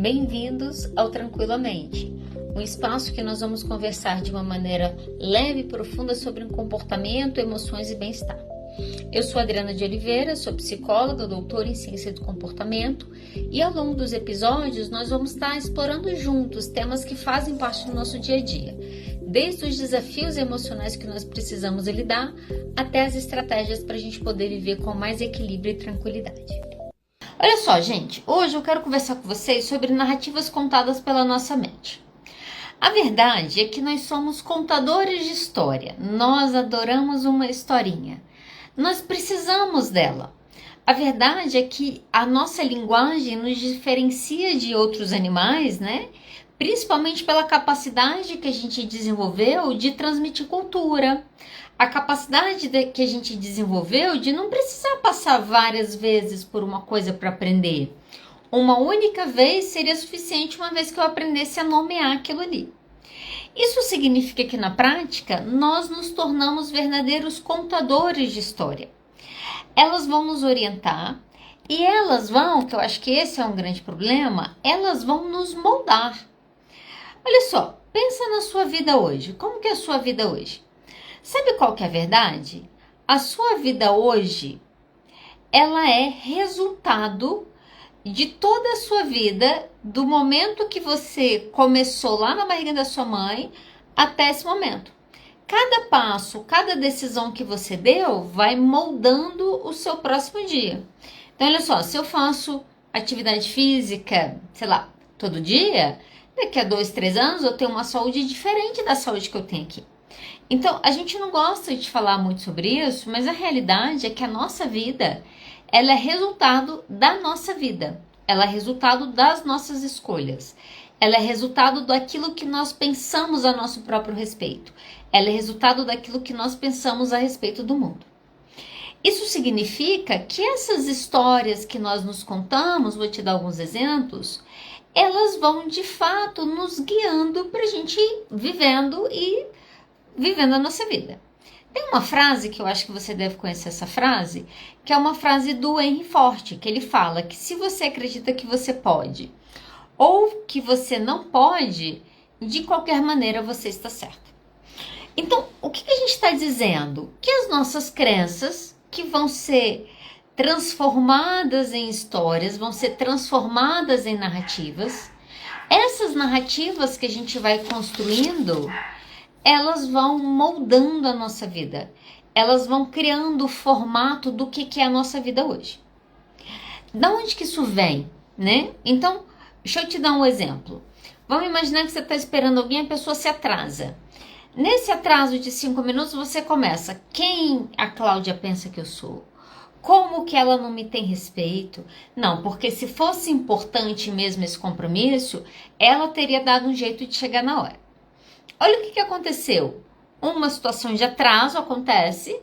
Bem-vindos ao Tranquilamente, um espaço que nós vamos conversar de uma maneira leve e profunda sobre comportamento, emoções e bem-estar. Eu sou Adriana de Oliveira, sou psicóloga, doutora em ciência do comportamento e ao longo dos episódios nós vamos estar explorando juntos temas que fazem parte do nosso dia a dia, desde os desafios emocionais que nós precisamos lidar até as estratégias para a gente poder viver com mais equilíbrio e tranquilidade. Olha só, gente, hoje eu quero conversar com vocês sobre narrativas contadas pela nossa mente. A verdade é que nós somos contadores de história, nós adoramos uma historinha, nós precisamos dela. A verdade é que a nossa linguagem nos diferencia de outros animais, né? Principalmente pela capacidade que a gente desenvolveu de transmitir cultura, a capacidade que a gente desenvolveu de não precisar passar várias vezes por uma coisa para aprender. Uma única vez seria suficiente, uma vez que eu aprendesse a nomear aquilo ali. Isso significa que na prática nós nos tornamos verdadeiros contadores de história. Elas vão nos orientar e elas vão, que eu acho que esse é um grande problema, elas vão nos moldar. Olha só, pensa na sua vida hoje. Como que é a sua vida hoje? Sabe qual que é a verdade? A sua vida hoje, ela é resultado de toda a sua vida, do momento que você começou lá na barriga da sua mãe até esse momento. Cada passo, cada decisão que você deu vai moldando o seu próximo dia. Então, olha só, se eu faço atividade física, sei lá, todo dia, daqui a 2, 3 anos eu tenho uma saúde diferente da saúde que eu tenho aqui. Então, a gente não gosta de falar muito sobre isso, mas a realidade é que a nossa vida, ela é resultado da nossa vida. Ela é resultado das nossas escolhas. Ela é resultado daquilo que nós pensamos a nosso próprio respeito. Ela é resultado daquilo que nós pensamos a respeito do mundo. Isso significa que essas histórias que nós nos contamos, vou te dar alguns exemplos, elas vão de fato nos guiando para a gente ir vivendo a nossa vida. Tem uma frase que eu acho que você deve conhecer essa frase, que é uma frase do Henry Ford, que ele fala que se você acredita que você pode ou que você não pode, de qualquer maneira você está certo. Então, o que a gente está dizendo? Que as nossas crenças, que vão ser transformadas em histórias, vão ser transformadas em narrativas, essas narrativas que a gente vai construindo, elas vão moldando a nossa vida. Elas vão criando o formato do que é a nossa vida hoje. Da onde que isso vem, né? Então, deixa eu te dar um exemplo. Vamos imaginar que você está esperando alguém e a pessoa se atrasa. Nesse atraso de 5 minutos, você começa. Quem a Cláudia pensa que eu sou? Como que ela não me tem respeito? Não, porque se fosse importante mesmo esse compromisso, ela teria dado um jeito de chegar na hora. Olha o que aconteceu. Uma situação de atraso acontece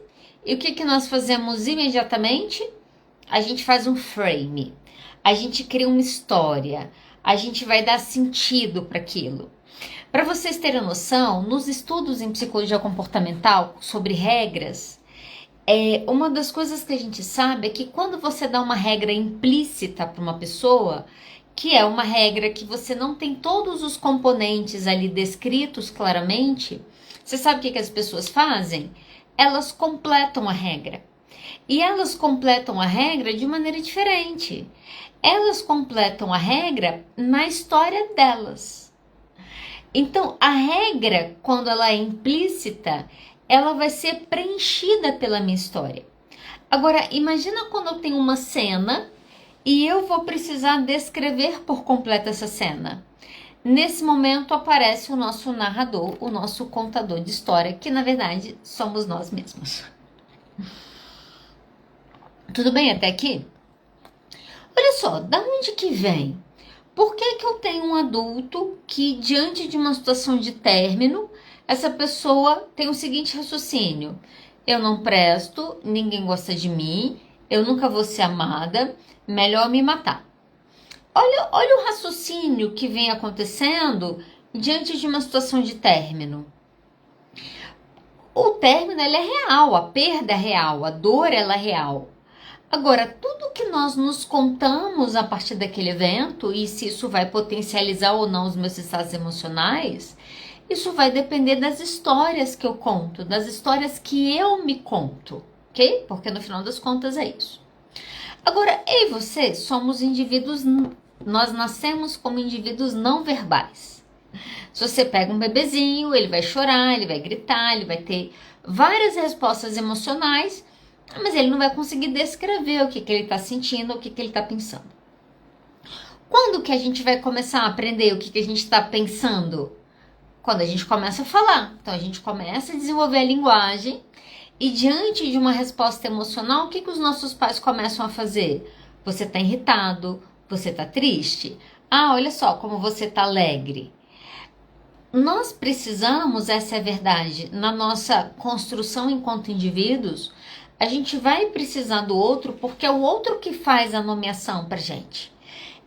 e o que nós fazemos imediatamente? A gente faz um frame, a gente cria uma história, a gente vai dar sentido para aquilo. Para vocês terem noção, nos estudos em psicologia comportamental sobre regras, uma das coisas que a gente sabe é que quando você dá uma regra implícita para uma pessoa, que é uma regra que você não tem todos os componentes ali descritos claramente, você sabe o que as pessoas fazem? Elas completam a regra. E elas completam a regra de maneira diferente. Elas completam a regra na história delas. Então, a regra, quando ela é implícita, ela vai ser preenchida pela minha história. Agora, imagina quando eu tenho uma cena e eu vou precisar descrever por completo essa cena. Nesse momento aparece o nosso narrador, o nosso contador de história, que na verdade somos nós mesmos. Tudo bem até aqui? Olha só, da onde que vem? Por que eu tenho um adulto que, diante de uma situação de término, essa pessoa tem o seguinte raciocínio: eu não presto, ninguém gosta de mim, eu nunca vou ser amada, melhor me matar. Olha o raciocínio que vem acontecendo diante de uma situação de término. O término ele é real, a perda é real, a dor ela é real. Agora, tudo que nós nos contamos a partir daquele evento, e se isso vai potencializar ou não os meus estados emocionais, isso vai depender das histórias que eu conto, das histórias que eu me conto, ok? Porque no final das contas é isso. Agora, eu e você somos indivíduos, nós nascemos como indivíduos não verbais. Se você pega um bebezinho, ele vai chorar, ele vai gritar, ele vai ter várias respostas emocionais, mas ele não vai conseguir descrever o que ele está sentindo, o que ele está pensando. Quando que a gente vai começar a aprender o que a gente está pensando? Quando a gente começa a falar. Então a gente começa a desenvolver a linguagem e diante de uma resposta emocional, o que os nossos pais começam a fazer? Você está irritado? Você está triste? Ah, olha só como você está alegre. Nós precisamos, essa é a verdade, na nossa construção enquanto indivíduos, a gente vai precisar do outro porque é o outro que faz a nomeação pra gente.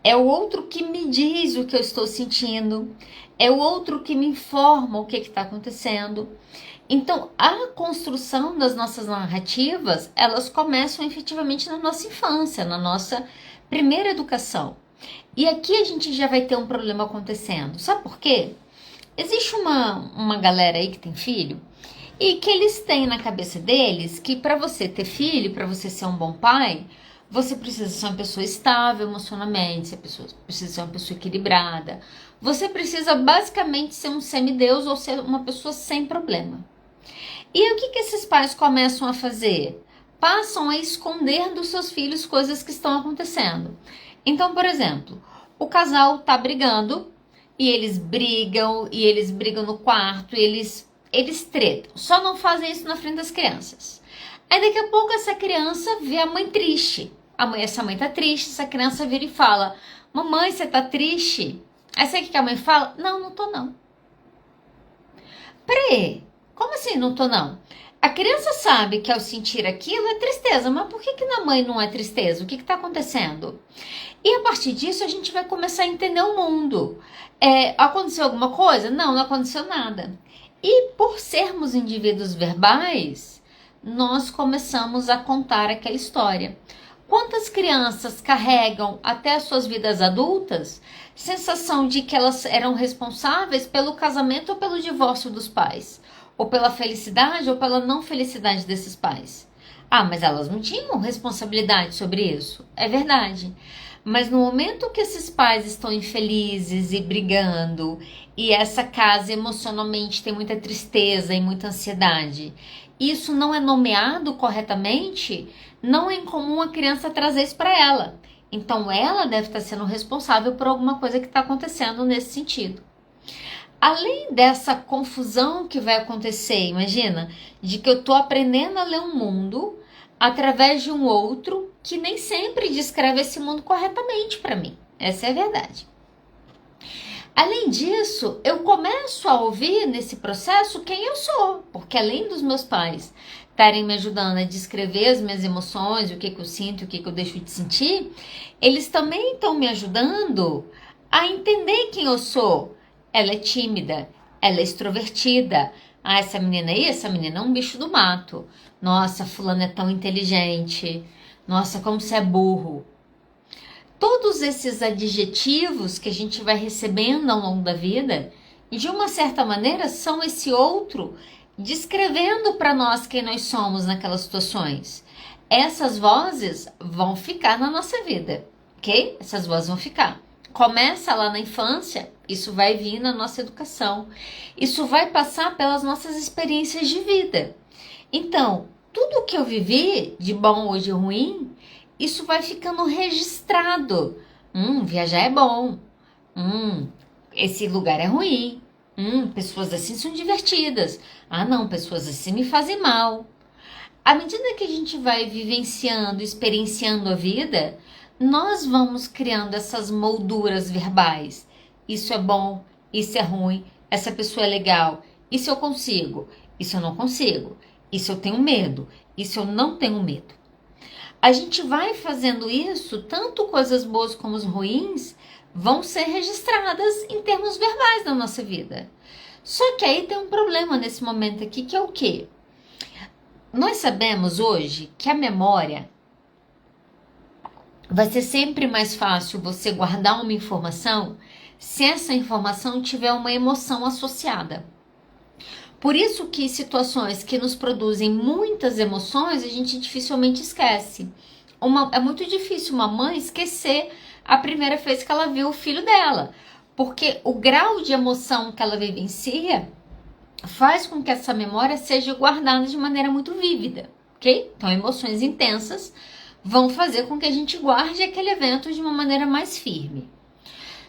É o outro que me diz o que eu estou sentindo, é o outro que me informa o que está acontecendo. Então, a construção das nossas narrativas, elas começam efetivamente na nossa infância, na nossa primeira educação. E aqui a gente já vai ter um problema acontecendo. Sabe por quê? Existe uma galera aí que tem filho e que eles têm na cabeça deles que para você ter filho, para você ser um bom pai, você precisa ser uma pessoa estável emocionalmente, você precisa ser uma pessoa equilibrada, você precisa basicamente ser um semideus ou ser uma pessoa sem problema. E aí, o que esses pais começam a fazer? Passam a esconder dos seus filhos coisas que estão acontecendo. Então, por exemplo, o casal tá brigando e eles brigam no quarto, e eles tretam. Só não fazem isso na frente das crianças. Aí daqui a pouco essa criança vê a mãe triste. Essa mãe tá triste, essa criança vira e fala: mamãe, você tá triste? Aí sabe o que a mãe fala? Não, não tô não. Peraí, como assim não tô não? A criança sabe que ao sentir aquilo é tristeza, mas por que na mãe não é tristeza? O que tá acontecendo? E a partir disso a gente vai começar a entender o mundo. Aconteceu alguma coisa? Não, não aconteceu nada. E por sermos indivíduos verbais, nós começamos a contar aquela história. Quantas crianças carregam até as suas vidas adultas sensação de que elas eram responsáveis pelo casamento ou pelo divórcio dos pais? Ou pela felicidade ou pela não felicidade desses pais? Ah, mas elas não tinham responsabilidade sobre isso. É verdade. Mas no momento que esses pais estão infelizes e brigando, e essa casa emocionalmente tem muita tristeza e muita ansiedade, isso não é nomeado corretamente, não é incomum a criança trazer isso para ela. Então ela deve estar sendo responsável por alguma coisa que está acontecendo nesse sentido. Além dessa confusão que vai acontecer, imagina, de que eu estou aprendendo a ler um mundo através de um outro que nem sempre descreve esse mundo corretamente para mim. Essa é a verdade. Além disso, eu começo a ouvir nesse processo quem eu sou, porque além dos meus pais estarem me ajudando a descrever as minhas emoções, o que eu sinto, o que eu deixo de sentir, eles também estão me ajudando a entender quem eu sou. Ela é tímida, ela é extrovertida. Ah, essa menina é um bicho do mato. Nossa, fulano é tão inteligente. Nossa, como você é burro. Todos esses adjetivos que a gente vai recebendo ao longo da vida, de uma certa maneira, são esse outro descrevendo para nós quem nós somos naquelas situações. Essas vozes vão ficar na nossa vida, ok? Essas vozes vão ficar. Começa lá na infância, isso vai vir na nossa educação. Isso vai passar pelas nossas experiências de vida. Então, tudo que eu vivi, de bom ou de ruim, isso vai ficando registrado. Viajar é bom. Esse lugar é ruim. Pessoas assim são divertidas. Ah, não, pessoas assim me fazem mal. À medida que a gente vai vivenciando, experienciando a vida, nós vamos criando essas molduras verbais. Isso é bom, isso é ruim, essa pessoa é legal, isso eu consigo, isso eu não consigo, isso eu tenho medo, isso eu não tenho medo. A gente vai fazendo isso, tanto coisas boas como as ruins vão ser registradas em termos verbais na nossa vida. Só que aí tem um problema nesse momento aqui, que é o quê? Nós sabemos hoje que a memória, vai ser sempre mais fácil você guardar uma informação se essa informação tiver uma emoção associada. Por isso que situações que nos produzem muitas emoções, a gente dificilmente esquece. É muito difícil uma mãe esquecer a primeira vez que ela viu o filho dela, porque o grau de emoção que ela vivencia faz com que essa memória seja guardada de maneira muito vívida, ok? Então, emoções intensas vão fazer com que a gente guarde aquele evento de uma maneira mais firme.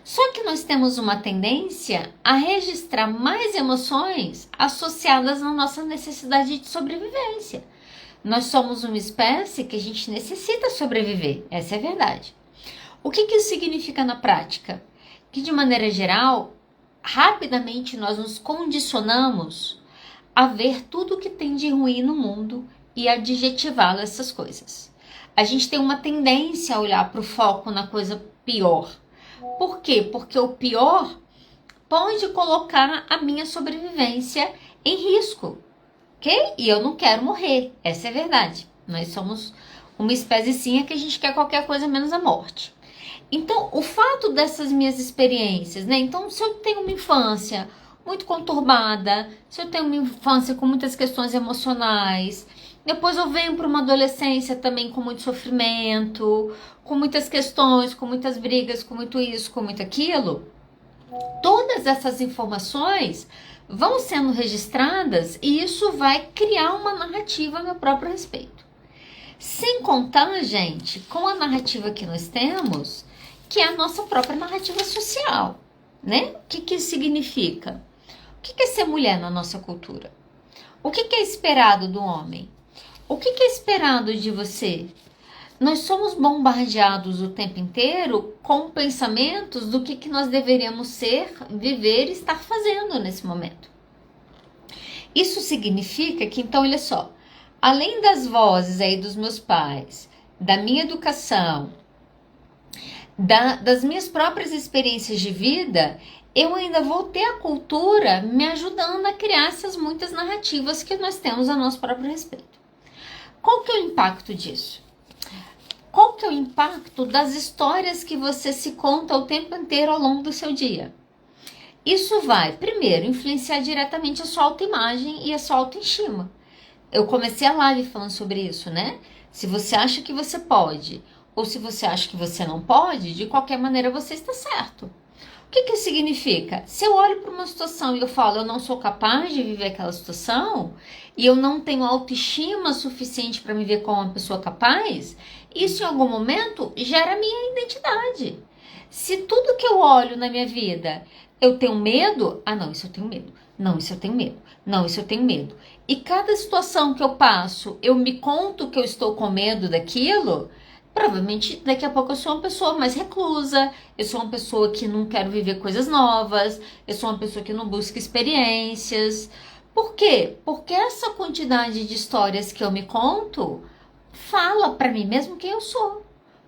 Só que nós temos uma tendência a registrar mais emoções associadas à nossa necessidade de sobrevivência. Nós somos uma espécie que a gente necessita sobreviver, essa é a verdade. O que isso significa na prática? Que de maneira geral, rapidamente nós nos condicionamos a ver tudo que tem de ruim no mundo e adjetivá essas coisas. A gente tem uma tendência a olhar para o foco na coisa pior. Por quê? Porque o pior pode colocar a minha sobrevivência em risco, ok? E eu não quero morrer, essa é a verdade. Nós somos uma espéciezinha que a gente quer qualquer coisa menos a morte. Então, o fato dessas minhas experiências, né? Então, se eu tenho uma infância muito conturbada, se eu tenho uma infância com muitas questões emocionais, depois eu venho para uma adolescência também com muito sofrimento, com muitas questões, com muitas brigas, com muito isso, com muito aquilo. Todas essas informações vão sendo registradas e isso vai criar uma narrativa a meu próprio respeito. Sem contar, gente, com a narrativa que nós temos, que é a nossa própria narrativa social, né? O que isso significa? O que é ser mulher na nossa cultura? O que é esperado do homem? O que é esperado de você? Nós somos bombardeados o tempo inteiro com pensamentos do que nós deveríamos ser, viver e estar fazendo nesse momento. Isso significa que, então, olha só, além das vozes aí dos meus pais, da minha educação, das minhas próprias experiências de vida, eu ainda vou ter a cultura me ajudando a criar essas muitas narrativas que nós temos a nosso próprio respeito. Qual que é o impacto disso? Qual que é o impacto das histórias que você se conta o tempo inteiro ao longo do seu dia? Isso vai, primeiro, influenciar diretamente a sua autoimagem e a sua autoestima. Eu comecei a live falando sobre isso, né? Se você acha que você pode, ou se você acha que você não pode, de qualquer maneira você está certo. O que isso significa? Se eu olho para uma situação e eu falo, eu não sou capaz de viver aquela situação, e eu não tenho autoestima suficiente para me ver como uma pessoa capaz, isso em algum momento gera a minha identidade. Se tudo que eu olho na minha vida, eu tenho medo, não, isso eu tenho medo. Não, isso eu tenho medo. Não, isso eu tenho medo. E cada situação que eu passo, eu me conto que eu estou com medo daquilo, provavelmente daqui a pouco eu sou uma pessoa mais reclusa, eu sou uma pessoa que não quero viver coisas novas, eu sou uma pessoa que não busca experiências. Por quê? Porque essa quantidade de histórias que eu me conto fala para mim mesmo quem eu sou.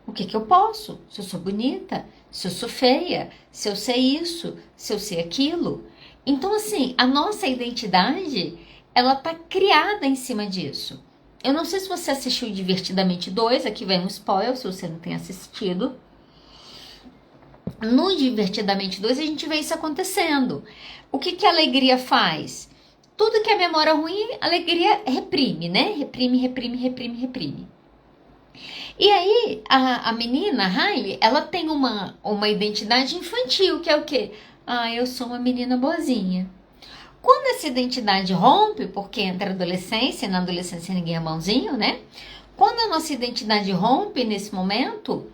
O que eu posso? Se eu sou bonita, se eu sou feia, se eu sei isso, se eu sei aquilo. Então, assim, a nossa identidade, ela tá criada em cima disso. Eu não sei se você assistiu Divertidamente 2, aqui vem um spoiler, se você não tem assistido. No Divertidamente 2, a gente vê isso acontecendo. O que a alegria faz? Tudo que é memória ruim, a alegria reprime, né? Reprime. E aí, a menina, a Riley, ela tem uma identidade infantil, que é o quê? Eu sou uma menina boazinha. Quando essa identidade rompe, porque entra a adolescência, na adolescência ninguém é bonzinho, né? Quando a nossa identidade rompe nesse momento,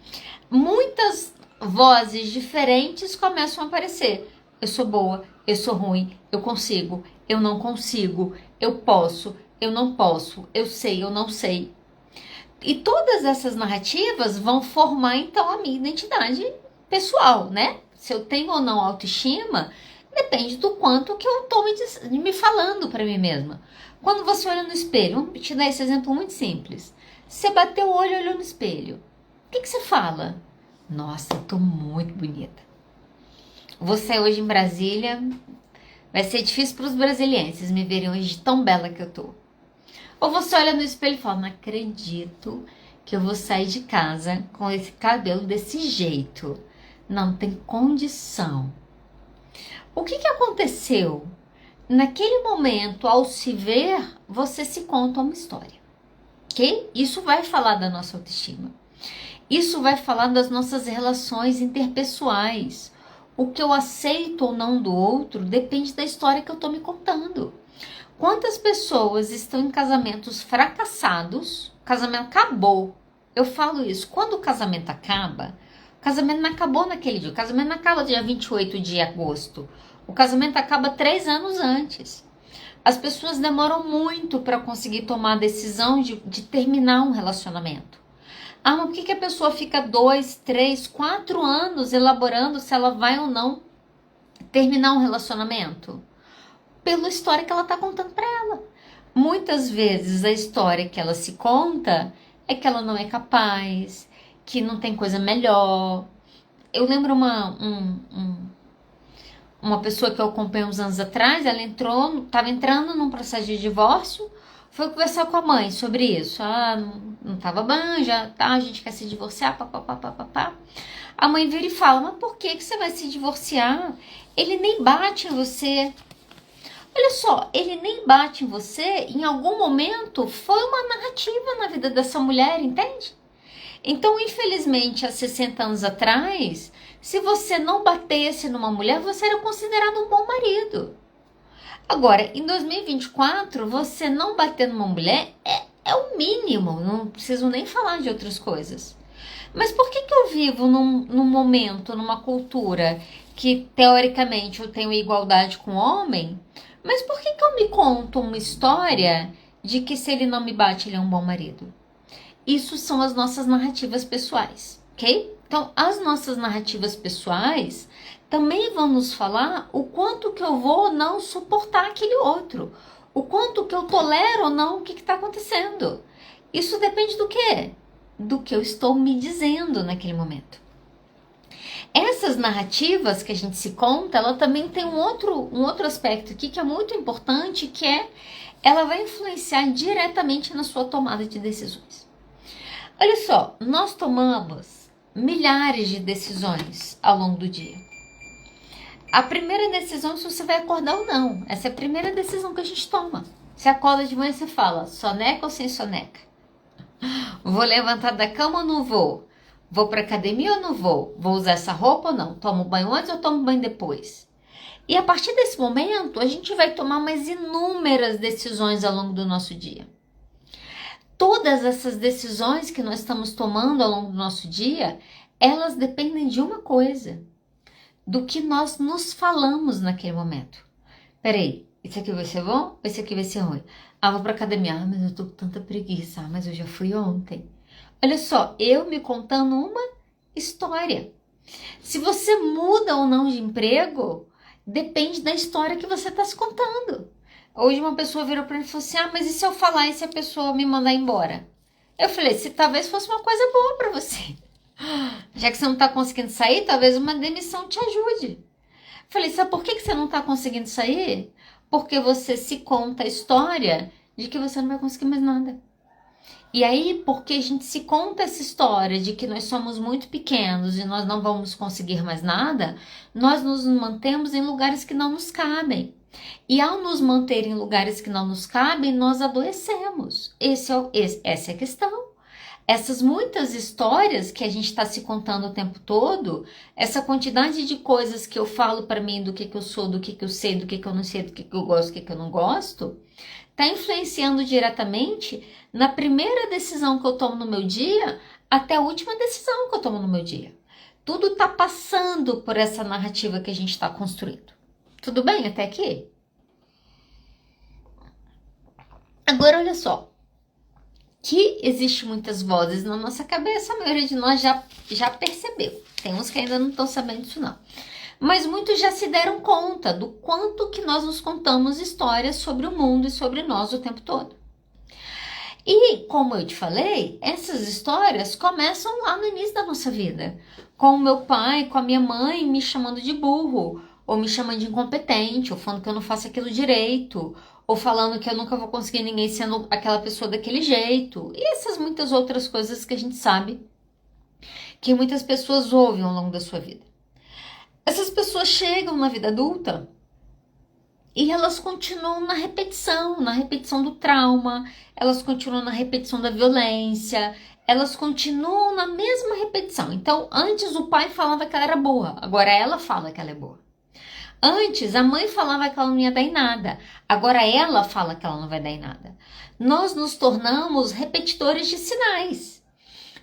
muitas vozes diferentes começam a aparecer. Eu sou boa, eu sou ruim, eu consigo, eu não consigo, eu posso, eu não posso, eu sei, eu não sei. E todas essas narrativas vão formar, então, a minha identidade pessoal, né? Se eu tenho ou não autoestima, depende do quanto que eu estou me falando para mim mesma. Quando você olha no espelho, vamos te dar esse exemplo muito simples. Você bateu o olho, olhou no espelho. O que você fala? Nossa, eu tô muito bonita. Você hoje em Brasília, vai ser difícil para os brasilienses me verem hoje tão bela que eu tô. Ou você olha no espelho e fala, não acredito que eu vou sair de casa com esse cabelo desse jeito. Não tem condição. O que aconteceu? Naquele momento, ao se ver, você se conta uma história, ok? Isso vai falar da nossa autoestima. Isso vai falar das nossas relações interpessoais. O que eu aceito ou não do outro depende da história que eu estou me contando. Quantas pessoas estão em casamentos fracassados? O casamento acabou. Eu falo isso. Quando o casamento acaba, o casamento não acabou naquele dia. O casamento não acaba dia 28 de agosto. O casamento acaba 3 anos antes. As pessoas demoram muito para conseguir tomar a decisão de terminar um relacionamento. Ah, mas por que a pessoa fica 2, 3, 4 anos elaborando se ela vai ou não terminar um relacionamento? Pela história que ela está contando para ela. Muitas vezes a história que ela se conta é que ela não é capaz, que não tem coisa melhor. Eu lembro uma pessoa que eu acompanhei uns anos atrás, ela estava entrando num processo de divórcio, foi conversar com a mãe sobre isso. Ah, não estava bem, já tá, a gente quer se divorciar, papapá. A mãe vira e fala, mas por que você vai se divorciar? Ele nem bate em você. Olha só, ele nem bate em você, em algum momento foi uma narrativa na vida dessa mulher, entende? Então, infelizmente, há 60 anos atrás, se você não batesse numa mulher, você era considerado um bom marido. Agora, em 2024, você não bater numa mulher é o mínimo, não preciso nem falar de outras coisas. Mas por que eu vivo num momento, numa cultura que, teoricamente, eu tenho igualdade com o homem, mas por que eu me conto uma história de que se ele não me bate, ele é um bom marido? Isso são as nossas narrativas pessoais, ok? Então, as nossas narrativas pessoais também vão nos falar o quanto que eu vou ou não suportar aquele outro, o quanto que eu tolero ou não o que está acontecendo. Isso depende do quê? Do que eu estou me dizendo naquele momento. Essas narrativas que a gente se conta, ela também tem um outro aspecto aqui que é muito importante, que é ela vai influenciar diretamente na sua tomada de decisões. Olha só, nós tomamos milhares de decisões ao longo do dia. A primeira decisão é se você vai acordar ou não. Essa é a primeira decisão que a gente toma. Você acorda de manhã e você fala, soneca ou sem soneca? Vou levantar da cama ou não vou? Vou para academia ou não vou? Vou usar essa roupa ou não? Tomo banho antes ou tomo banho depois? E a partir desse momento, a gente vai tomar mais inúmeras decisões ao longo do nosso dia. Todas essas decisões que nós estamos tomando ao longo do nosso dia, elas dependem de uma coisa, do que nós nos falamos naquele momento. Peraí, isso aqui vai ser bom ou isso aqui vai ser ruim? Ah, vou pra academia, mas eu tô com tanta preguiça, mas eu já fui ontem. Olha só, eu me contando uma história. Se você muda ou não de emprego, depende da história que você está se contando. Hoje uma pessoa virou para mim e falou assim, mas e se eu falar e se a pessoa me mandar embora? Eu falei, se talvez fosse uma coisa boa para você. Já que você não está conseguindo sair, talvez uma demissão te ajude. Falei, sabe por que você não está conseguindo sair? Porque você se conta a história de que você não vai conseguir mais nada. E aí, porque a gente se conta essa história de que nós somos muito pequenos e nós não vamos conseguir mais nada, nós nos mantemos em lugares que não nos cabem. E ao nos manter em lugares que não nos cabem, nós adoecemos. Essa é a questão. Essas muitas histórias que a gente está se contando o tempo todo, essa quantidade de coisas que eu falo para mim do que eu sou, do que eu sei, do que eu não sei, do que eu gosto, do que eu não gosto, está influenciando diretamente na primeira decisão que eu tomo no meu dia até a última decisão que eu tomo no meu dia. Tudo está passando por essa narrativa que a gente está construindo. Tudo bem até aqui? Agora, olha só. Que existe muitas vozes na nossa cabeça, a maioria de nós já percebeu. Tem uns que ainda não estão sabendo disso não. Mas muitos já se deram conta do quanto que nós nos contamos histórias sobre o mundo e sobre nós o tempo todo. E, como eu te falei, essas histórias começam lá no início da nossa vida. Com o meu pai, com a minha mãe me chamando de burro, ou me chamando de incompetente, ou falando que eu não faço aquilo direito, ou falando que eu nunca vou conseguir ninguém sendo aquela pessoa daquele jeito, e essas muitas outras coisas que a gente sabe que muitas pessoas ouvem ao longo da sua vida. Essas pessoas chegam na vida adulta e elas continuam na repetição do trauma, elas continuam na repetição da violência, elas continuam na mesma repetição. Então, antes o pai falava que ela era boa, agora ela fala que ela é boa. Antes a mãe falava que ela não ia dar em nada, agora ela fala que ela não vai dar em nada. Nós nos tornamos repetidores de sinais.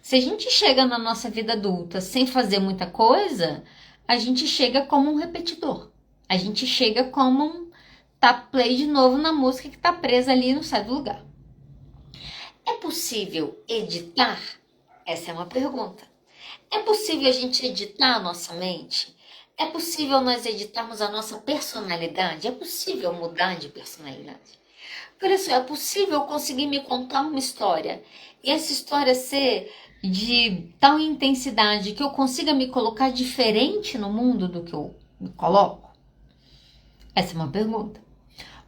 Se a gente chega na nossa vida adulta sem fazer muita coisa, a gente chega como um repetidor. A gente chega como um tap play de novo na música que está presa ali e não sai do lugar. É possível editar? Essa é uma pergunta. É possível a gente editar a nossa mente? É possível nós editarmos a nossa personalidade? É possível mudar de personalidade? Olha só, é possível conseguir me contar uma história e essa história ser de tal intensidade que eu consiga me colocar diferente no mundo do que eu me coloco? Essa é uma pergunta.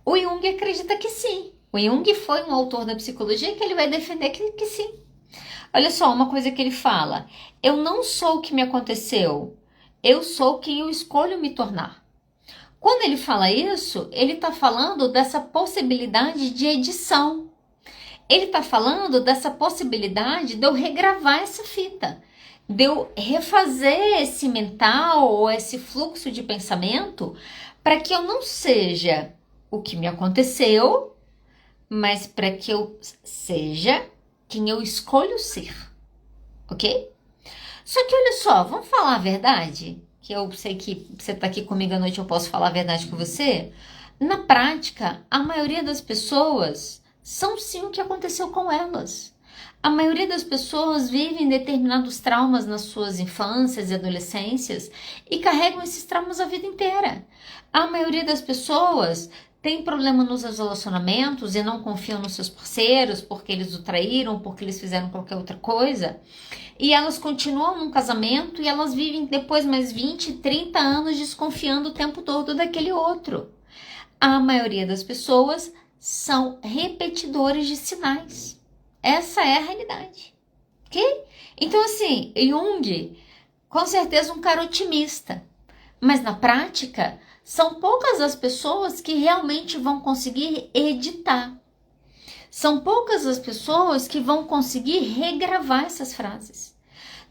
O Jung acredita que sim. O Jung foi um autor da psicologia que ele vai defender que sim. Olha só, uma coisa que ele fala. Eu não sou o que me aconteceu. Eu sou quem eu escolho me tornar. Quando ele fala isso, ele está falando dessa possibilidade de edição. Ele está falando dessa possibilidade de eu regravar essa fita, de eu refazer esse mental ou esse fluxo de pensamento para que eu não seja o que me aconteceu, mas para que eu seja quem eu escolho ser, ok? Só que olha só, vamos falar a verdade? Que eu sei que você está aqui comigo à noite, eu posso falar a verdade com você. Na prática, a maioria das pessoas são sim o que aconteceu com elas. A maioria das pessoas vivem determinados traumas nas suas infâncias e adolescências e carregam esses traumas a vida inteira. A maioria das pessoas tem problema nos relacionamentos e não confiam nos seus parceiros porque eles o traíram, porque eles fizeram qualquer outra coisa. E elas continuam num casamento e elas vivem depois mais 20, 30 anos desconfiando o tempo todo daquele outro. A maioria das pessoas são repetidores de sinais. Essa é a realidade, ok? Então assim, Jung, com certeza um cara otimista, mas na prática, são poucas as pessoas que realmente vão conseguir editar. São poucas as pessoas que vão conseguir regravar essas frases.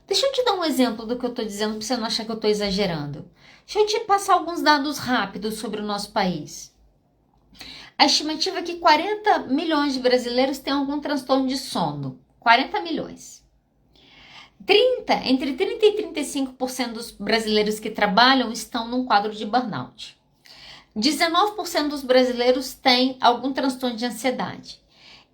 Deixa eu te dar um exemplo do que eu estou dizendo para você não achar que eu estou exagerando. Deixa eu te passar alguns dados rápidos sobre o nosso país. A estimativa é que 40 milhões de brasileiros têm algum transtorno de sono. 40 milhões. Entre 30% e 35% dos brasileiros que trabalham estão num quadro de burnout. 19% dos brasileiros têm algum transtorno de ansiedade.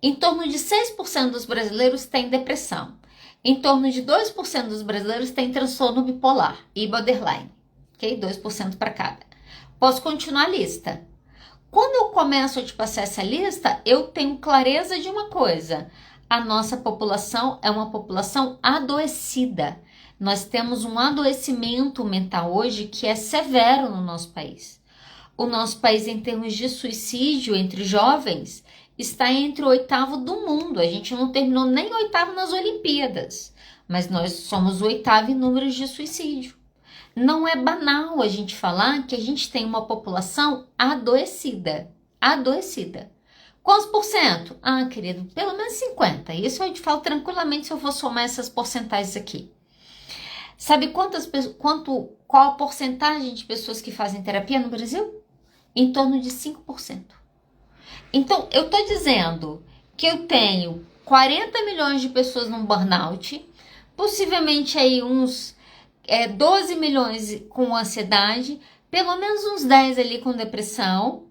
Em torno de 6% dos brasileiros têm depressão. Em torno de 2% dos brasileiros têm transtorno bipolar e borderline. Ok? 2% para cada. Posso continuar a lista. Quando eu começo a te passar essa lista, eu tenho clareza de uma coisa. A nossa população é uma população adoecida. Nós temos um adoecimento mental hoje que é severo no nosso país. O nosso país, em termos de suicídio entre jovens, está entre o 8º do mundo. A gente não terminou nem 8º nas Olimpíadas, mas nós somos o 8º em números de suicídio. Não é banal a gente falar que a gente tem uma população adoecida. Adoecida. Quantos por cento? Ah, querido, pelo menos 50%. Isso eu te falo tranquilamente se eu for somar essas porcentagens aqui. Sabe qual a porcentagem de pessoas que fazem terapia no Brasil? Em torno de 5%. Então, eu estou dizendo que eu tenho 40 milhões de pessoas num burnout, possivelmente aí uns 12 milhões com ansiedade, pelo menos uns 10 ali com depressão.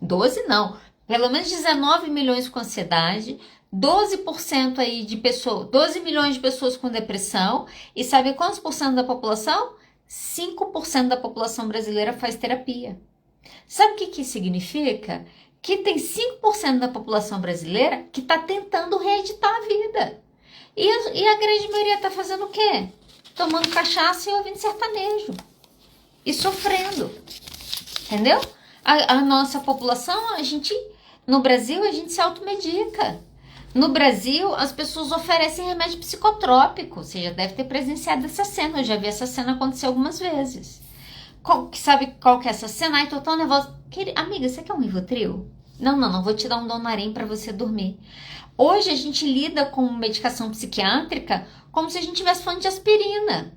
12 não, pelo menos 19 milhões com ansiedade, 12% aí de pessoas, 12 milhões de pessoas com depressão. E sabe quantos por cento da população? 5% da população brasileira faz terapia. Sabe o que isso significa? Que tem 5% da população brasileira que está tentando reeditar a vida. E a grande maioria está fazendo o quê? Tomando cachaça e ouvindo sertanejo. E sofrendo. Entendeu? A nossa população, no Brasil, a gente se automedica. No Brasil, as pessoas oferecem remédio psicotrópico. Você já deve ter presenciado essa cena. Eu já vi essa cena acontecer algumas vezes. Sabe qual que é essa cena? Ai, tô tão nervosa. Amiga, você quer um Rivotril? Não, vou te dar um Donarim para você dormir. Hoje a gente lida com medicação psiquiátrica como se a gente estivesse falando de aspirina.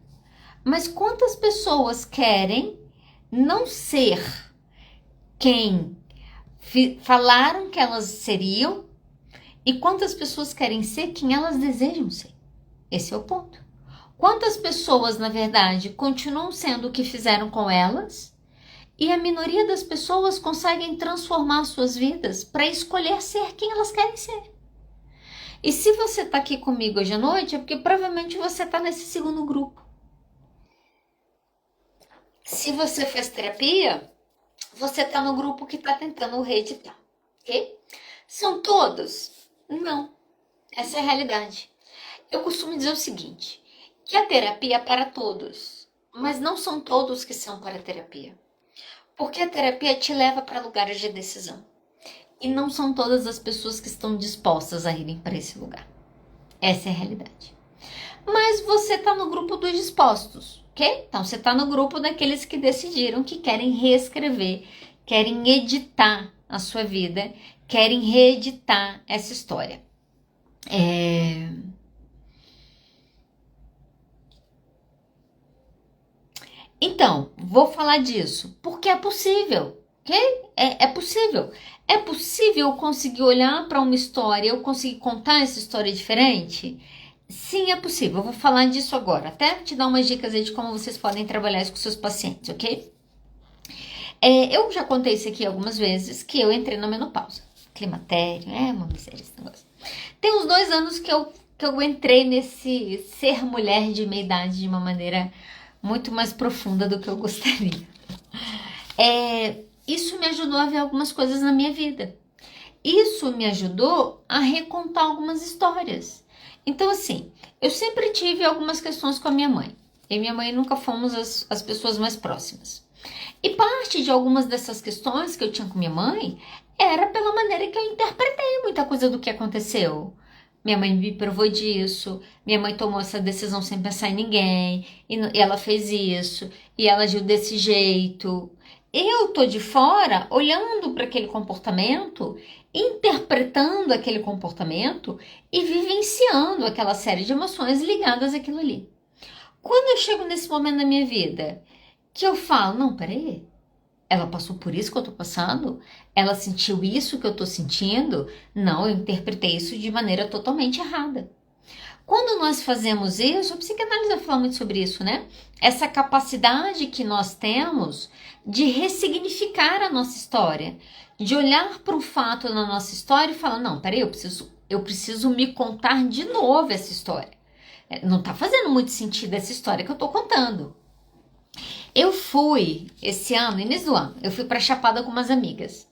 Mas quantas pessoas querem não ser quem falaram que elas seriam e quantas pessoas querem ser quem elas desejam ser? Esse é o ponto. Quantas pessoas, na verdade, continuam sendo o que fizeram com elas e a minoria das pessoas conseguem transformar suas vidas para escolher ser quem elas querem ser. E se você está aqui comigo hoje à noite, é porque provavelmente você está nesse segundo grupo. Se você fez terapia, você está no grupo que está tentando reeditar, ok? São todos? Não. Essa é a realidade. Eu costumo dizer o seguinte, que a terapia é para todos, mas não são todos que são para a terapia. Porque a terapia te leva para lugares de decisão. E não são todas as pessoas que estão dispostas a irem para esse lugar. Essa é a realidade. Mas você está no grupo dos dispostos, ok? Então você está no grupo daqueles que decidiram que querem reescrever, querem editar a sua vida, querem reeditar essa história. Então, vou falar disso, porque é possível, ok? É possível. É possível eu conseguir olhar para uma história, eu conseguir contar essa história diferente? Sim, é possível. Eu vou falar disso agora, até te dar umas dicas aí de como vocês podem trabalhar isso com seus pacientes, ok? Eu já contei isso aqui algumas vezes, que eu entrei na menopausa. Climatério, uma miséria esse negócio. Tem uns 2 anos que eu entrei nesse ser mulher de meia idade de uma maneira muito mais profunda do que eu gostaria. Isso me ajudou a ver algumas coisas na minha vida. Isso me ajudou a recontar algumas histórias. Então, assim, eu sempre tive algumas questões com a minha mãe. Eu e minha mãe nunca fomos as pessoas mais próximas. E parte de algumas dessas questões que eu tinha com minha mãe era pela maneira que eu interpretei muita coisa do que aconteceu. Minha mãe me provou disso, minha mãe tomou essa decisão sem pensar em ninguém, e ela fez isso, e ela agiu desse jeito. Eu tô de fora, olhando para aquele comportamento, interpretando aquele comportamento e vivenciando aquela série de emoções ligadas àquilo ali. Quando eu chego nesse momento da minha vida, que eu falo, não, peraí, ela passou por isso que eu tô passando? Ela sentiu isso que eu tô sentindo? Não, eu interpretei isso de maneira totalmente errada. Quando nós fazemos isso, a psicanálise vai falar muito sobre isso, né? Essa capacidade que nós temos de ressignificar a nossa história, de olhar para o fato na nossa história e falar, não, peraí, eu preciso me contar de novo essa história. Não tá fazendo muito sentido essa história que eu tô contando. Eu fui, esse ano, início do ano, eu fui pra Chapada com umas amigas.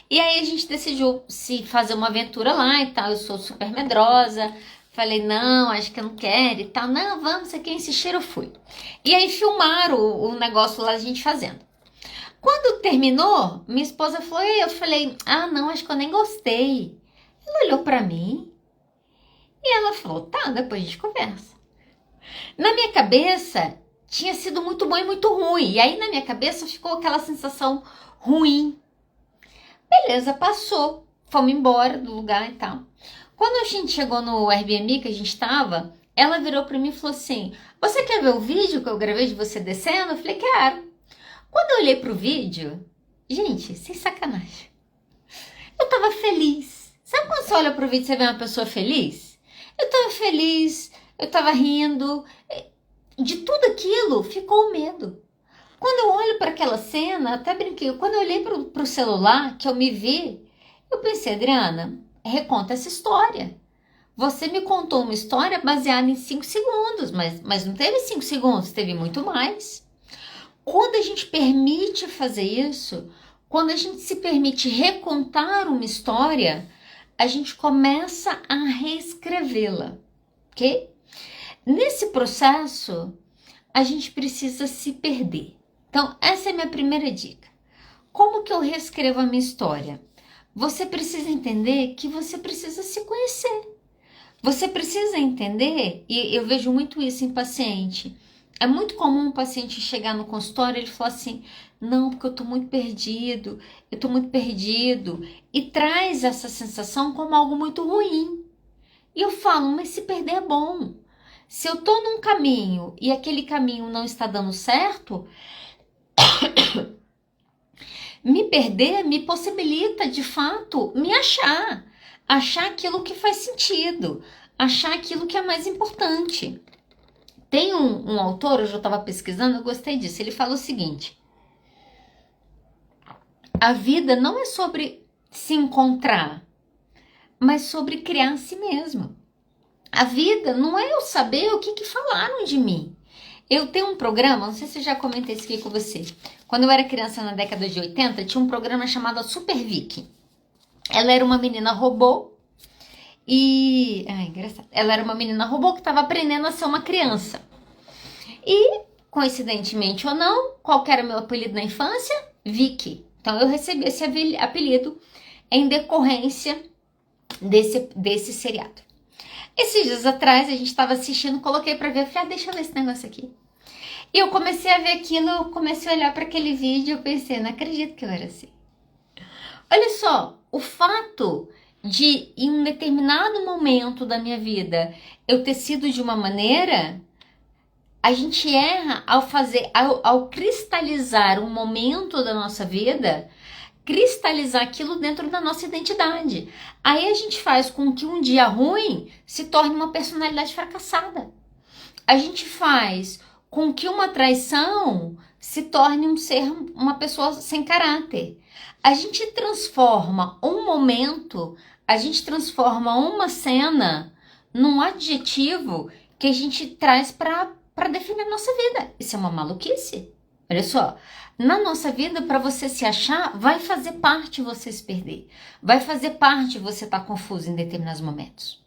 E aí a gente decidiu se fazer uma aventura lá e tal, eu sou super medrosa. Falei, não, acho que eu não quero e tal. Não, vamos, você quer insistir, eu fui. E aí filmaram o negócio lá, a gente fazendo. Quando terminou, minha esposa falou, e eu falei, não, acho que eu nem gostei. Ela olhou pra mim e ela falou, tá, depois a gente conversa. Na minha cabeça, tinha sido muito bom e muito ruim. E aí na minha cabeça ficou aquela sensação ruim. Beleza, passou. Fomos embora do lugar e tal. Quando a gente chegou no Airbnb que a gente tava, ela virou pra mim e falou assim, você quer ver o vídeo que eu gravei de você descendo? Eu falei, quero. Quando eu olhei pro vídeo, gente, sem sacanagem, eu tava feliz. Sabe quando você olha pro vídeo e você vê uma pessoa feliz? Eu tava feliz, eu tava rindo. De tudo aquilo, ficou o medo. Quando eu olho para aquela cena, até brinquei, quando eu olhei pro celular, que eu me vi, eu pensei, Adriana, reconta essa história. Você me contou uma história baseada em 5 segundos, mas não teve 5 segundos, teve muito mais. Quando a gente permite fazer isso, quando a gente se permite recontar uma história, a gente começa a reescrevê-la, ok? Nesse processo, a gente precisa se perder. Então, essa é a minha primeira dica. Como que eu reescrevo a minha história? Você precisa entender que você precisa se conhecer. Você precisa entender, e eu vejo muito isso em paciente. É muito comum um paciente chegar no consultório e ele falar assim, não, porque eu tô muito perdido, e traz essa sensação como algo muito ruim. E eu falo, mas se perder é bom. Se eu tô num caminho e aquele caminho não está dando certo, me perder me possibilita, de fato, me achar. Achar aquilo que faz sentido. Achar aquilo que é mais importante. Tem um autor, eu já estava pesquisando, eu gostei disso. Ele fala o seguinte: a vida não é sobre se encontrar, mas sobre criar a si mesmo. A vida não é eu saber o que falaram de mim. Eu tenho um programa, não sei se eu já comentei isso aqui com você. Quando eu era criança na década de 80, tinha um programa chamado Super Vicky. Ela era uma menina robô e... engraçado. Ela era uma menina robô que estava aprendendo a ser uma criança. E, coincidentemente ou não, qual era o meu apelido na infância? Vicky. Então eu recebi esse apelido em decorrência desse seriado. Esses dias atrás a gente estava assistindo, coloquei pra ver, falei, deixa eu ver esse negócio aqui. E eu comecei a ver aquilo, eu comecei a olhar para aquele vídeo, eu pensei, não acredito que eu era assim. Olha só, o fato de em um determinado momento da minha vida eu ter sido de uma maneira, a gente erra ao cristalizar um momento da nossa vida, cristalizar aquilo dentro da nossa identidade. Aí a gente faz com que um dia ruim se torne uma personalidade fracassada. A gente faz com que uma traição se torne uma pessoa sem caráter. A gente transforma um momento, a gente transforma uma cena num adjetivo que a gente traz para definir a nossa vida. Isso é uma maluquice. Olha só, na nossa vida, para você se achar, vai fazer parte você se perder. Vai fazer parte você estar confuso em determinados momentos.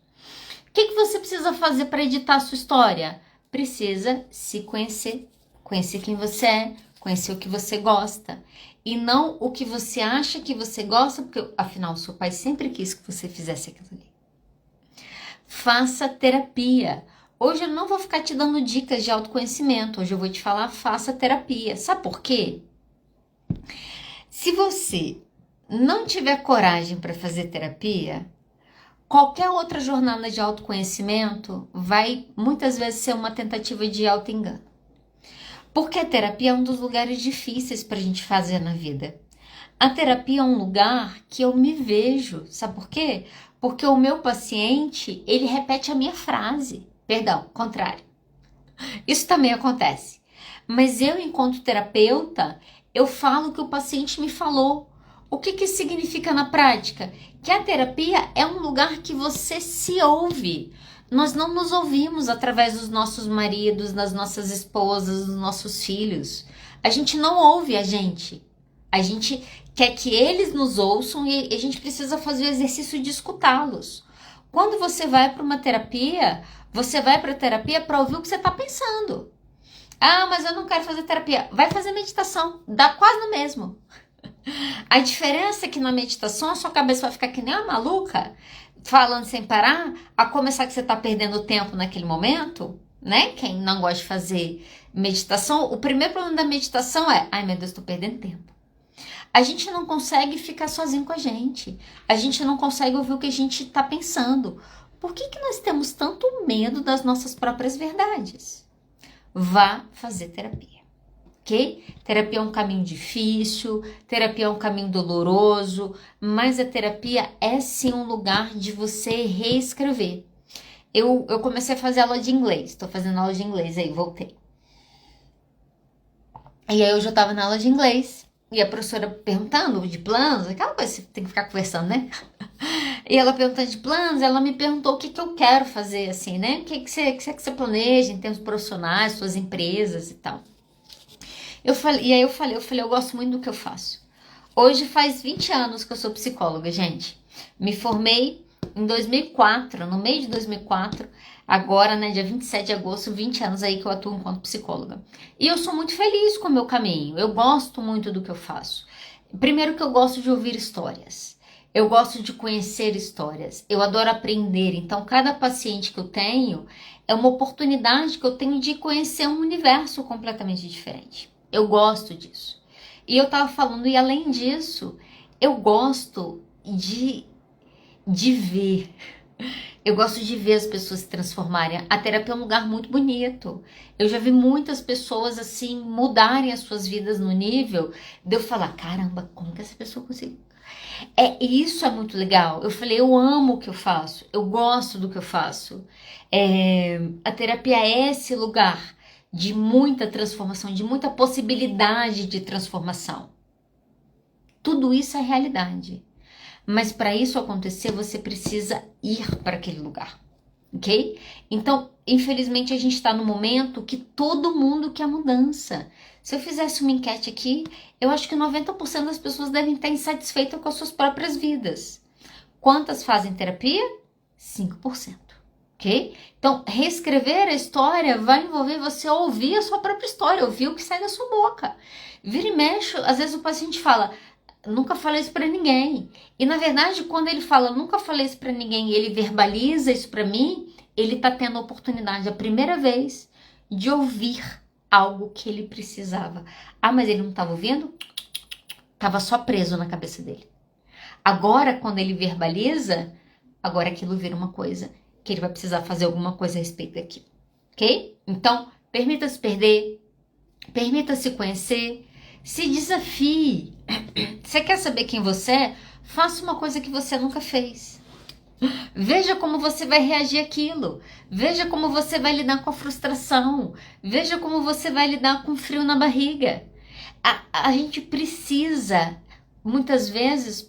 O que você precisa fazer para editar a sua história? Precisa se conhecer. Conhecer quem você é, conhecer o que você gosta. E não o que você acha que você gosta, porque afinal seu pai sempre quis que você fizesse aquilo ali. Faça terapia. Hoje eu não vou ficar te dando dicas de autoconhecimento. Hoje eu vou te falar, faça terapia. Sabe por quê? Se você não tiver coragem para fazer terapia, qualquer outra jornada de autoconhecimento vai muitas vezes ser uma tentativa de autoengano. Porque a terapia é um dos lugares difíceis para a gente fazer na vida. A terapia é um lugar que eu me vejo. Sabe por quê? Porque o meu paciente, ele repete a minha frase. Perdão, contrário. Isso também acontece. Mas eu, enquanto terapeuta, eu falo o que o paciente me falou. O que isso significa na prática? Que a terapia é um lugar que você se ouve. Nós não nos ouvimos através dos nossos maridos, das nossas esposas, dos nossos filhos. A gente não ouve a gente. A gente quer que eles nos ouçam e a gente precisa fazer o exercício de escutá-los. Quando você vai para uma terapia, você vai para a terapia para ouvir o que você está pensando. Ah, mas eu não quero fazer terapia. Vai fazer meditação. Dá quase no mesmo. A diferença é que na meditação a sua cabeça vai ficar que nem uma maluca, falando sem parar, a começar que você está perdendo tempo naquele momento, né? Quem não gosta de fazer meditação, o primeiro problema da meditação é, ai meu Deus, estou perdendo tempo. A gente não consegue ficar sozinho com a gente. A gente não consegue ouvir o que a gente está pensando. Por que nós temos tanto medo das nossas próprias verdades? Vá fazer terapia. Ok? Terapia é um caminho difícil, terapia é um caminho doloroso, mas a terapia é sim um lugar de você reescrever. Eu comecei a fazer aula de inglês, estou fazendo aula de inglês aí, voltei. E aí eu já estava na aula de inglês, e a professora perguntando de planos, aquela coisa que você tem que ficar conversando, né? E ela perguntando de planos, ela me perguntou o que eu quero fazer, assim, né? O que você planeja em termos profissionais, suas empresas e tal. Eu falei, eu gosto muito do que eu faço. Hoje faz 20 anos que eu sou psicóloga, gente. Me formei em 2004, no meio de 2004, agora, né, dia 27 de agosto, 20 anos aí que eu atuo enquanto psicóloga. E eu sou muito feliz com o meu caminho, eu gosto muito do que eu faço. Primeiro que eu gosto de ouvir histórias. Eu gosto de conhecer histórias. Eu adoro aprender. Então, cada paciente que eu tenho é uma oportunidade que eu tenho de conhecer um universo completamente diferente. Eu gosto disso. E eu tava falando, e além disso, eu gosto de ver. Eu gosto de ver as pessoas se transformarem. A terapia é um lugar muito bonito. Eu já vi muitas pessoas assim mudarem as suas vidas no nível de eu falar, caramba, como que essa pessoa conseguiu? Isso é muito legal. Eu falei, eu amo o que eu faço, eu gosto do que eu faço. A terapia é esse lugar de muita transformação, de muita possibilidade de transformação. Tudo isso é realidade. Mas para isso acontecer, você precisa ir para aquele lugar, ok? Então, infelizmente, a gente está no momento que todo mundo quer mudança. Se eu fizesse uma enquete aqui, eu acho que 90% das pessoas devem estar insatisfeitas com as suas próprias vidas. Quantas fazem terapia? 5%, ok? Então, reescrever a história vai envolver você ouvir a sua própria história, ouvir o que sai da sua boca. Vira e mexe, às vezes o paciente fala, nunca falei isso pra ninguém. E na verdade, quando ele fala, nunca falei isso pra ninguém, e ele verbaliza isso pra mim, ele tá tendo a oportunidade, a primeira vez, de ouvir algo que ele precisava. Ah, mas ele não estava ouvindo? Tava só preso na cabeça dele. Agora, quando ele verbaliza, agora aquilo vira uma coisa que ele vai precisar fazer alguma coisa a respeito daquilo, ok? Então, permita-se perder, permita-se conhecer, se desafie. Você quer saber quem você é? Faça uma coisa que você nunca fez. Veja como você vai reagir àquilo. Veja como você vai lidar com a frustração. Veja como você vai lidar com o frio na barriga. A gente precisa, muitas vezes,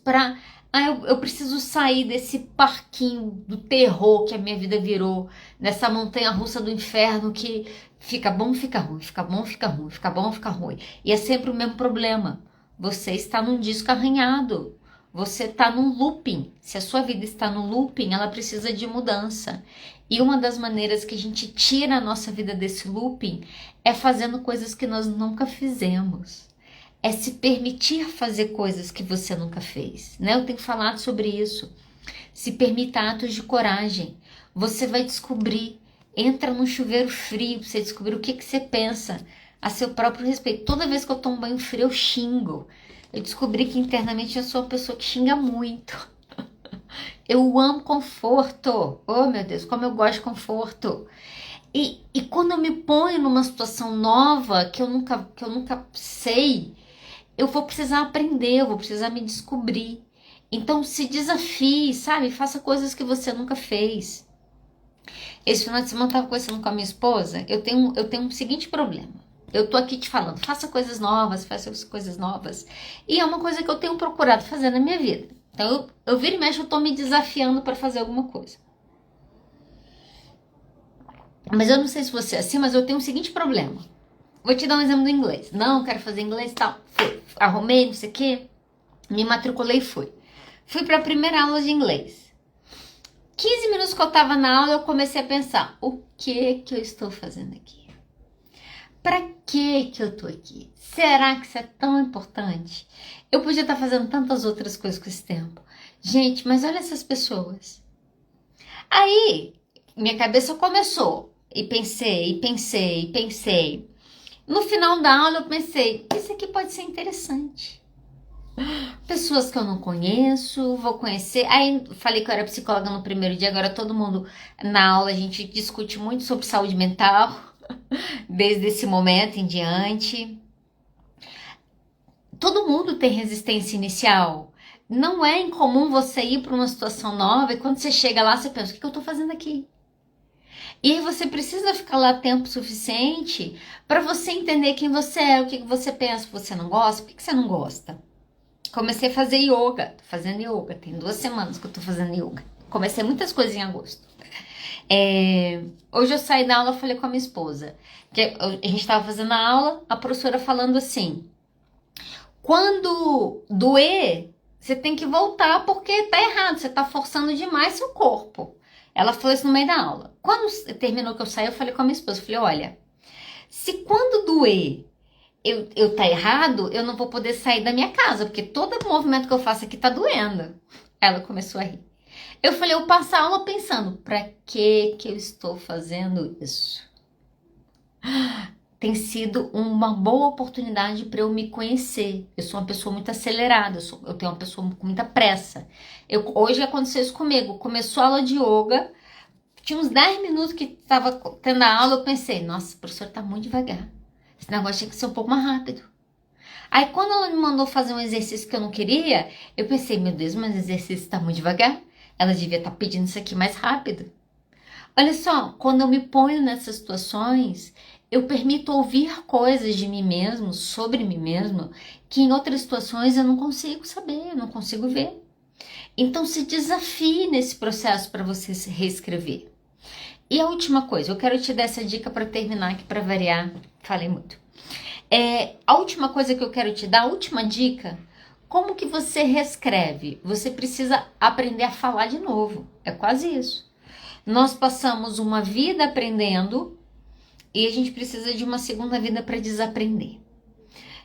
eu preciso sair desse parquinho do terror que a minha vida virou, nessa montanha russa do inferno que fica bom, fica ruim, fica bom, fica ruim, fica bom, fica ruim. E é sempre o mesmo problema. Você está num disco arranhado. Você está num looping. Se a sua vida está no looping, ela precisa de mudança. E uma das maneiras que a gente tira a nossa vida desse looping é fazendo coisas que nós nunca fizemos. É se permitir fazer coisas que você nunca fez, né? Eu tenho falado sobre isso. Se permita atos de coragem. Você vai descobrir. Entra num chuveiro frio para você descobrir o que você pensa a seu próprio respeito. Toda vez que eu tomo banho frio, eu xingo. Eu descobri que internamente eu sou uma pessoa que xinga muito. Eu amo conforto. Oh, meu Deus, como eu gosto de conforto. E quando eu me ponho numa situação nova que eu nunca sei, eu vou precisar aprender, eu vou precisar me descobrir. Então se desafie, sabe? Faça coisas que você nunca fez. Esse final de semana eu estava conversando com a minha esposa. Eu tenho um seguinte problema. Eu tô aqui te falando, faça coisas novas, faça coisas novas. E é uma coisa que eu tenho procurado fazer na minha vida. Então, eu viro e mexo, eu tô me desafiando para fazer alguma coisa. Mas eu não sei se você é assim, mas eu tenho o seguinte problema. Vou te dar um exemplo do inglês. Não, quero fazer inglês e tal. Fui, arrumei, não sei o quê. Me matriculei e fui. Fui para a primeira aula de inglês. 15 minutos que eu tava na aula, eu comecei a pensar, o que eu estou fazendo aqui? Pra que eu tô aqui? Será que isso é tão importante? Eu podia estar fazendo tantas outras coisas com esse tempo. Gente, mas olha essas pessoas. Aí, minha cabeça começou. E pensei. No final da aula eu pensei, isso aqui pode ser interessante. Pessoas que eu não conheço, vou conhecer. Aí falei que eu era psicóloga no primeiro dia, agora todo mundo na aula, a gente discute muito sobre saúde mental. Desde esse momento em diante. Todo mundo tem resistência inicial. Não é incomum você ir para uma situação nova e quando você chega lá, você pensa, o que eu estou fazendo aqui? E aí você precisa ficar lá tempo suficiente para você entender quem você é, o que você pensa, você não gosta, por que você não gosta? Comecei a fazer yoga, tô fazendo yoga, tem 2 semanas que eu tô fazendo yoga. Comecei muitas coisas em agosto. Hoje eu saí da aula e falei com a minha esposa que a gente estava fazendo a aula, a professora falando assim, quando doer, você tem que voltar porque tá errado, você tá forçando demais seu corpo. Ela falou isso no meio da aula. Quando terminou que eu saí, eu falei com a minha esposa, eu falei, olha, se quando doer eu tá errado, eu não vou poder sair da minha casa, porque todo movimento que eu faço aqui tá doendo. Ela começou a rir. Eu falei, eu passo a aula pensando, pra que eu estou fazendo isso? Tem sido uma boa oportunidade para eu me conhecer. Eu sou uma pessoa muito acelerada, eu tenho uma pessoa com muita pressa. Hoje aconteceu isso comigo. Começou a aula de yoga, tinha uns 10 minutos que estava tendo a aula, eu pensei, nossa, o professor tá muito devagar. Esse negócio tinha que ser um pouco mais rápido. Aí quando ela me mandou fazer um exercício que eu não queria, eu pensei, meu Deus, mas o exercício tá muito devagar. Ela devia estar pedindo isso aqui mais rápido. Olha só, quando eu me ponho nessas situações, eu permito ouvir coisas de mim mesmo, sobre mim mesmo, que em outras situações eu não consigo saber, eu não consigo ver. Então se desafie nesse processo para você se reescrever. E a última coisa, eu quero te dar essa dica para terminar aqui, para variar, falei muito. A última coisa que eu quero te dar, a última dica, como que você reescreve? Você precisa aprender a falar de novo, é quase isso. Nós passamos uma vida aprendendo e a gente precisa de uma segunda vida para desaprender.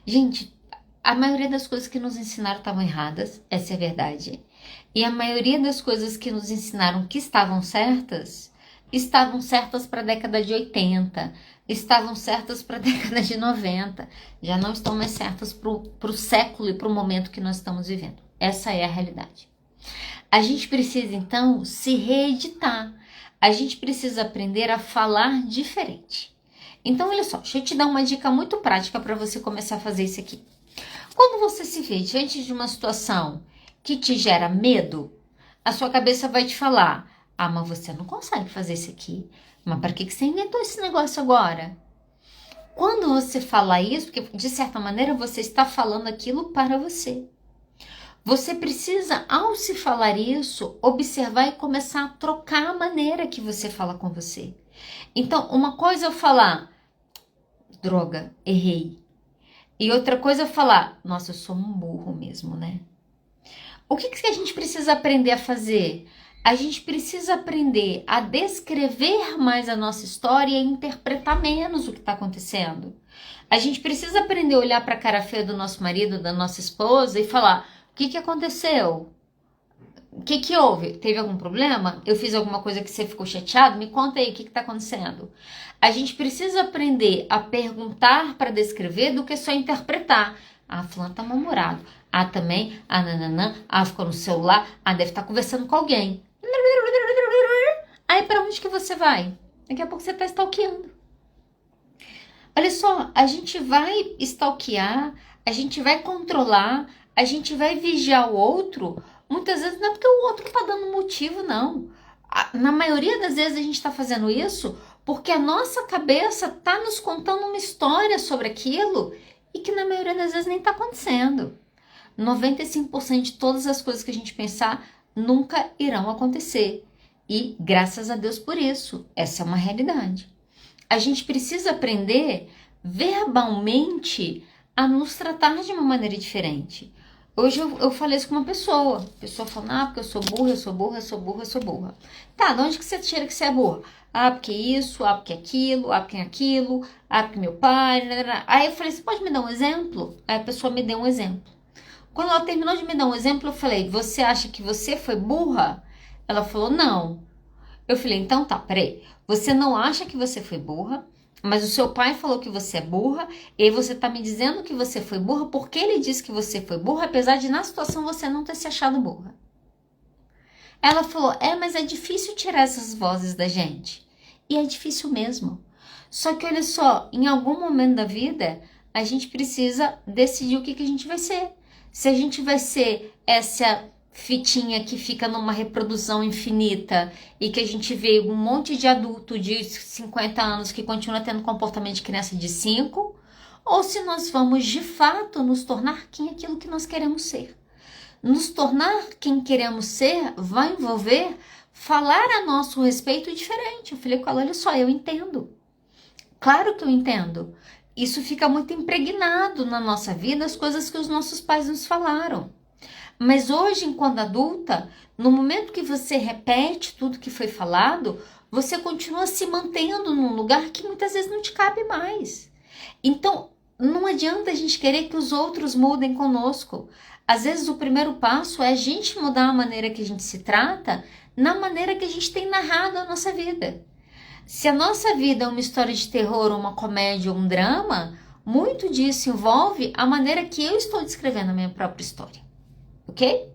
Gente, a maioria das coisas que nos ensinaram estavam erradas, essa é a verdade. E a maioria das coisas que nos ensinaram que estavam certas para a década de 80, estavam certas para a década de 90, já não estão mais certas para o século e para o momento que nós estamos vivendo. Essa é a realidade. A gente precisa, então, se reeditar. A gente precisa aprender a falar diferente. Então, olha só, deixa eu te dar uma dica muito prática para você começar a fazer isso aqui. Quando você se vê diante de uma situação que te gera medo, a sua cabeça vai te falar, ah, mas você não consegue fazer isso aqui. Mas para que você inventou esse negócio agora? Quando você fala isso, porque de certa maneira você está falando aquilo para você. Você precisa, ao se falar isso, observar e começar a trocar a maneira que você fala com você. Então, uma coisa é eu falar, droga, errei. E outra coisa é eu falar, nossa, eu sou um burro mesmo, né? O que a gente precisa aprender a fazer? A gente precisa aprender a descrever mais a nossa história e interpretar menos o que está acontecendo. A gente precisa aprender a olhar para a cara feia do nosso marido, da nossa esposa e falar, o que aconteceu? O que houve? Teve algum problema? Eu fiz alguma coisa que você ficou chateado? Me conta aí, o que está acontecendo? A gente precisa aprender a perguntar para descrever do que só interpretar. Ah, fulano tá mal-humorado. Ah, também. Ah, nananã. Ah, ficou no celular. Ah, deve estar conversando com alguém. Aí, para onde que você vai? Daqui a pouco você está stalkeando. Olha só, a gente vai stalkear, a gente vai controlar, a gente vai vigiar o outro. Muitas vezes não é porque o outro está dando motivo, não. Na maioria das vezes a gente está fazendo isso porque a nossa cabeça está nos contando uma história sobre aquilo e que na maioria das vezes nem está acontecendo. 95% de todas as coisas que a gente pensar nunca irão acontecer. E graças a Deus por isso, essa é uma realidade. A gente precisa aprender verbalmente a nos tratar de uma maneira diferente. Hoje eu falei isso com uma pessoa. A pessoa falou, ah, porque eu sou burra, eu sou burra, eu sou burra, eu sou burra. Tá, de onde que você tira que você é burra? Ah, porque isso, ah, porque aquilo, ah, porque aquilo, ah, porque meu pai... Aí eu falei, você pode me dar um exemplo? Aí a pessoa me deu um exemplo. Quando ela terminou de me dar um exemplo, eu falei, você acha que você foi burra? Ela falou, não. Eu falei, então tá, peraí. Você não acha que você foi burra, mas o seu pai falou que você é burra, e aí você tá me dizendo que você foi burra porque ele disse que você foi burra, apesar de na situação você não ter se achado burra. Ela falou, mas é difícil tirar essas vozes da gente. E é difícil mesmo. Só que olha só, em algum momento da vida, a gente precisa decidir o que a gente vai ser. Se a gente vai ser essa fitinha que fica numa reprodução infinita e que a gente vê um monte de adulto de 50 anos que continua tendo comportamento de criança de 5, ou se nós vamos de fato nos tornar aquilo que nós queremos ser. Nos tornar quem queremos ser vai envolver falar a nosso respeito diferente. Eu falei com ela, olha só, eu entendo. Claro que eu entendo. Isso fica muito impregnado na nossa vida, as coisas que os nossos pais nos falaram. Mas hoje, enquanto adulta, no momento que você repete tudo que foi falado, você continua se mantendo num lugar que muitas vezes não te cabe mais. Então, não adianta a gente querer que os outros mudem conosco. Às vezes o primeiro passo é a gente mudar a maneira que a gente se trata na maneira que a gente tem narrado a nossa vida. Se a nossa vida é uma história de terror, uma comédia ou um drama, muito disso envolve a maneira que eu estou descrevendo a minha própria história, ok?